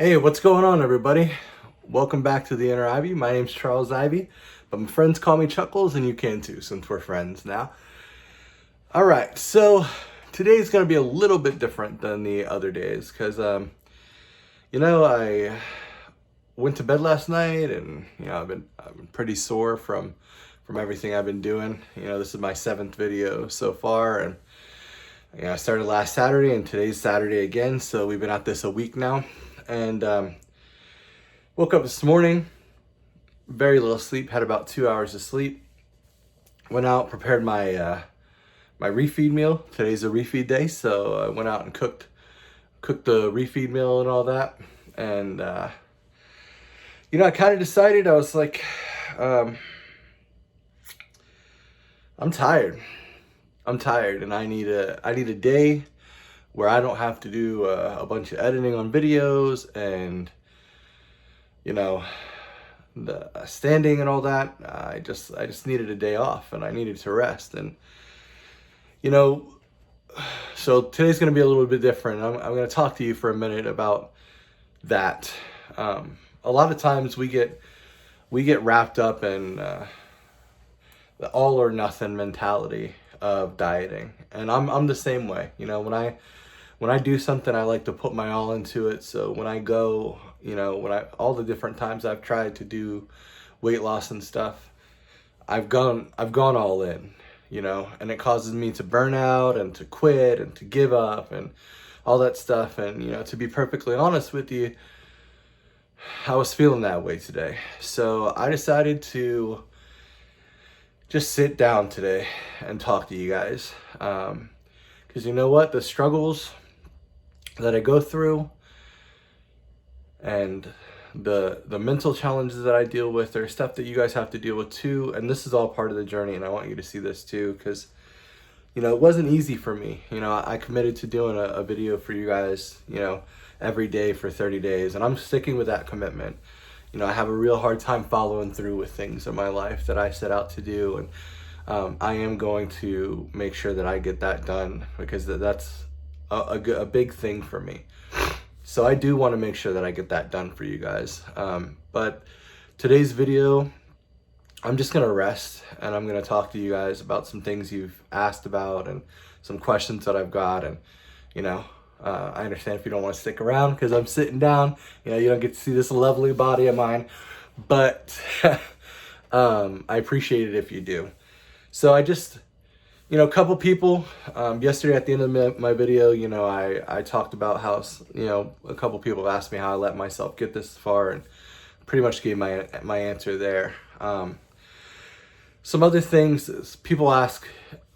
Hey, what's going on, everybody? Welcome back to the Inner Ivy. My name's Charles Ivy, but my friends call me Chuckles, and you can too, since we're friends now. All right, so today's going to be a little bit different than the other days because, I went to bed last night, and I've been pretty sore from everything I've been doing. This is my 7th video so far, and I started last Saturday, and today's Saturday again, so we've been at this a week now. And woke up this morning, very little sleep, had about 2 hours of sleep. Went out, prepared my my refeed meal. Today's a refeed day, so I went out and cooked the refeed meal and all that. And I kind of decided, I was like, I'm tired. I'm tired, and I need a day where I don't have to do a bunch of editing on videos and the standing and all that. I just needed a day off, and I needed to rest. And so today's going to be a little bit different. I'm going to talk to you for a minute about that. A lot of times we get wrapped up in the all or nothing mentality of dieting, and I'm the same way. When I do something, I like to put my all into it. So when I go, all the different times I've tried to do weight loss and stuff, I've gone all in, and it causes me to burn out and to quit and to give up and all that stuff. And, to be perfectly honest with you, I was feeling that way today. So I decided to just sit down today and talk to you guys. Because you know what? The struggles that I go through and the mental challenges that I deal with are stuff that you guys have to deal with too. And this is all part of the journey, and I want you to see this too, because it wasn't easy for me. I committed to doing a video for you guys, every day for 30 days, and I'm sticking with that commitment. I have a real hard time following through with things in my life that I set out to do, and I am going to make sure that I get that done, because that's a big thing for me. So I do want to make sure that I get that done for you guys. But today's video, I'm just going to rest, and I'm going to talk to you guys about some things you've asked about and some questions that I've got. And, I understand if you don't want to stick around because I'm sitting down. You don't get to see this lovely body of mine. But I appreciate it if you do. So I just... a couple people, yesterday at the end of my video, I talked about how, a couple people asked me how I let myself get this far, and pretty much gave my answer there. Some other things is people ask,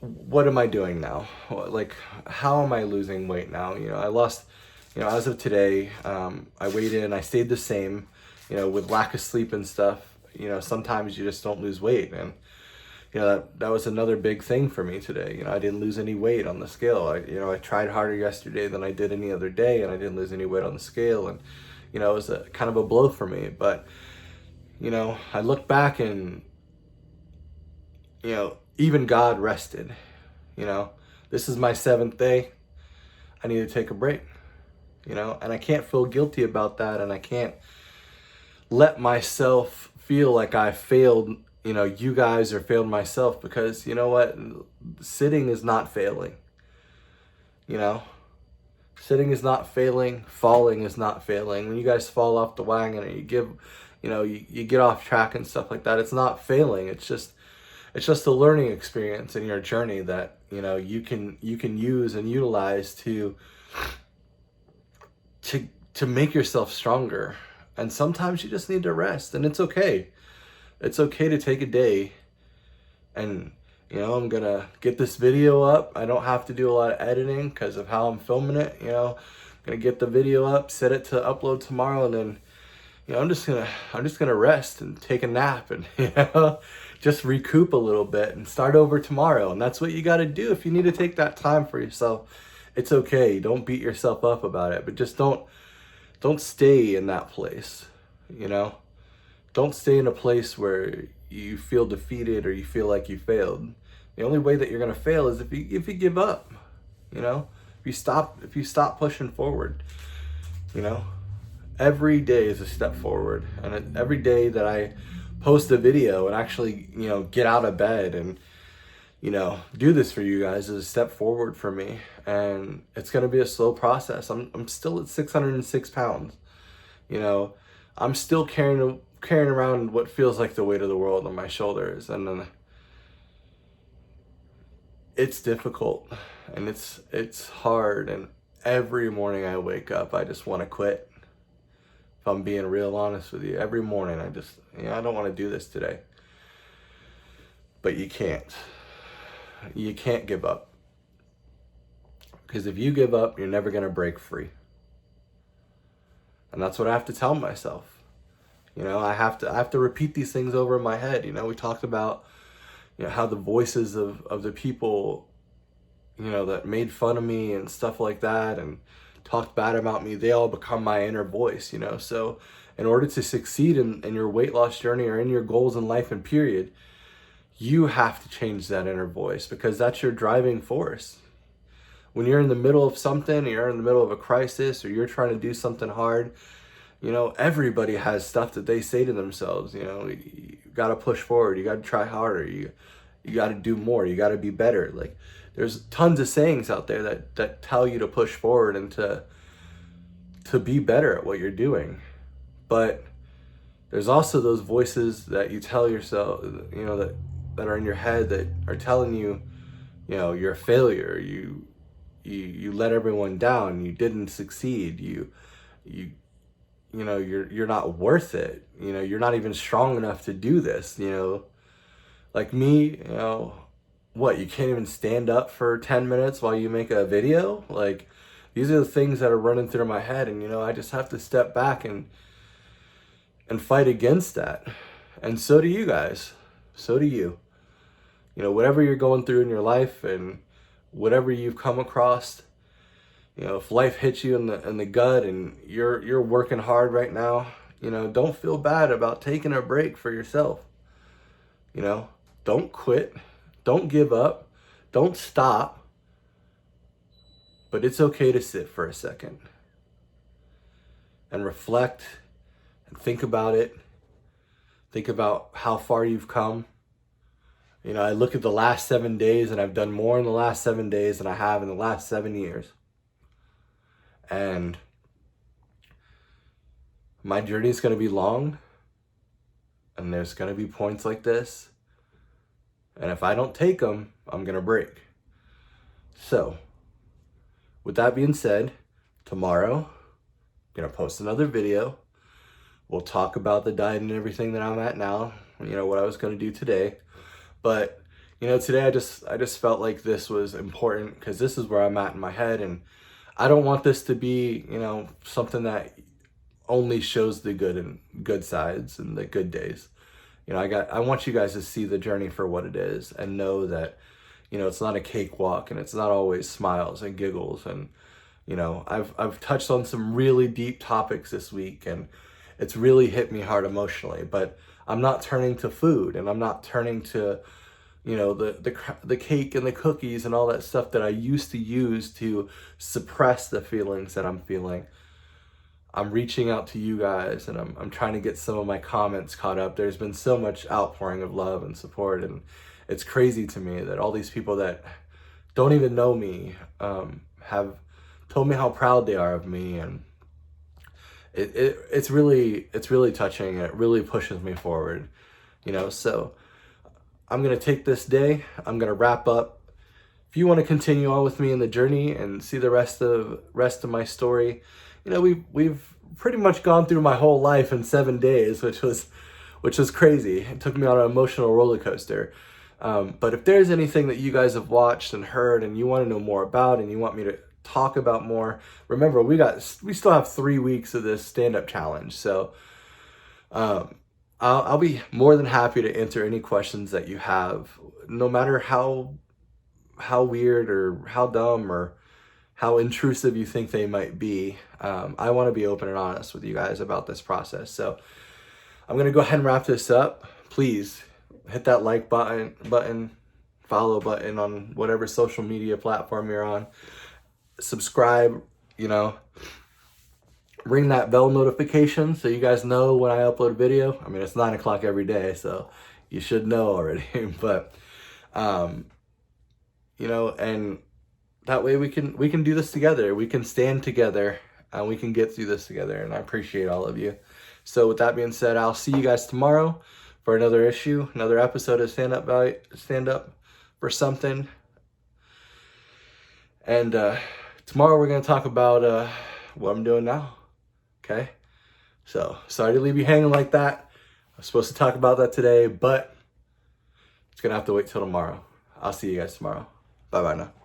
what am I doing now? Like, how am I losing weight now? I lost, as of today, I weighed in, I stayed the same, with lack of sleep and stuff. Sometimes you just don't lose weight, and that was another big thing for me today. I didn't lose any weight on the scale. I tried harder yesterday than I did any other day, and I didn't lose any weight on the scale. And, it was a kind of a blow for me. But, I look back and, even God rested. This is my 7th day. I need to take a break, and I can't feel guilty about that. And I can't let myself feel like I failed you guys, or failed myself, because you know what? Sitting is not failing. Sitting is not failing. Falling is not failing. When you guys fall off the wagon and you get off track and stuff like that, it's not failing. It's just a learning experience in your journey that, you can use and utilize to make yourself stronger. And sometimes you just need to rest, and it's okay. It's okay to take a day, and I'm gonna get this video up. I don't have to do a lot of editing because of how I'm filming it. I'm gonna get the video up, set it to upload tomorrow, and then I'm just gonna rest and take a nap, and just recoup a little bit and start over tomorrow. And that's what you got to do. If you need to take that time for yourself, it's okay. Don't beat yourself up about it, but just don't stay in that place. Don't stay in a place where you feel defeated or you feel like you failed. The only way that you're gonna fail is if you give up. If you stop pushing forward. every day is a step forward. And every day that I post a video and actually, get out of bed and, do this for you guys is a step forward for me. And it's going to be a slow process. I'm still at 606 pounds. I'm still carrying around what feels like the weight of the world on my shoulders. And then it's difficult and it's hard. And every morning I wake up, I just want to quit. If I'm being real honest with you, every morning I don't want to do this today. But you can't. You can't give up. Because if you give up, you're never going to break free. And that's what I have to tell myself. I have to repeat these things over in my head. We talked about, how the voices of the people, that made fun of me and stuff like that and talked bad about me, they all become my inner voice, So in order to succeed in your weight loss journey or in your goals in life and period, you have to change that inner voice because that's your driving force. When you're in the middle of something, or you're in the middle of a crisis, or you're trying to do something hard, everybody has stuff that they say to themselves. You got to push forward. You got to try harder. You got to do more. You got to be better. Like, there's tons of sayings out there that tell you to push forward and to be better at what you're doing. But there's also those voices that you tell yourself, that are in your head that are telling you, you're a failure. You let everyone down. You didn't succeed. You're not worth it. You're not even strong enough to do this. Like me, what, you can't even stand up for 10 minutes while you make a video? Like, these are the things that are running through my head, and I just have to step back and fight against that. And so do you guys. So do you. Whatever you're going through in your life and whatever you've come across, if life hits you in the gut and you're working hard right now, don't feel bad about taking a break for yourself. Don't quit. Don't give up. Don't stop. But it's okay to sit for a second and reflect and think about it. Think about how far you've come. I look at the last 7 days and I've done more in the last 7 days than I have in the last 7 years. And my journey is going to be long. And there's going to be points like this. And if I don't take them, I'm going to break. So, with that being said, tomorrow, I'm going to post another video. We'll talk about the diet and everything that I'm at now. What I was going to do today. But, today I just felt like this was important because this is where I'm at in my head. And I don't want this to be, something that only shows the good sides and the good days. I want you guys to see the journey for what it is and know that, it's not a cakewalk and it's not always smiles and giggles. And, I've touched on some really deep topics this week and it's really hit me hard emotionally, but I'm not turning to food and I'm not turning to, the cake and the cookies and all that stuff that I used to use to suppress the feelings that I'm feeling. I'm reaching out to you guys and I'm trying to get some of my comments caught up. There's been so much outpouring of love and support, and it's crazy to me that all these people that don't even know me have told me how proud they are of me, and it's really touching. It really pushes me forward, so I'm going to take this day. I'm going to wrap up. If you want to continue on with me in the journey and see the rest of my story, we've pretty much gone through my whole life in 7 days, which was crazy. It took me on an emotional roller coaster. But if there's anything that you guys have watched and heard and you want to know more about and you want me to talk about more, remember we still have 3 weeks of this stand-up challenge. So I'll be more than happy to answer any questions that you have, no matter how weird or how dumb or how intrusive you think they might be. I want to be open and honest with you guys about this process. So I'm going to go ahead and wrap this up. Please hit that like button, follow button on whatever social media platform you're on. Subscribe, ring that bell notification so you guys know when I upload a video. I mean, it's 9 o'clock every day, so you should know already. But, you know, and that way we can do this together. We can stand together and we can get through this together. And I appreciate all of you. So with that being said, I'll see you guys tomorrow for another issue, another episode of Stand Up for Something. And tomorrow we're going to talk about what I'm doing now. Okay? So, sorry to leave you hanging like that. I was supposed to talk about that today, but it's going to have to wait till tomorrow. I'll see you guys tomorrow. Bye-bye now.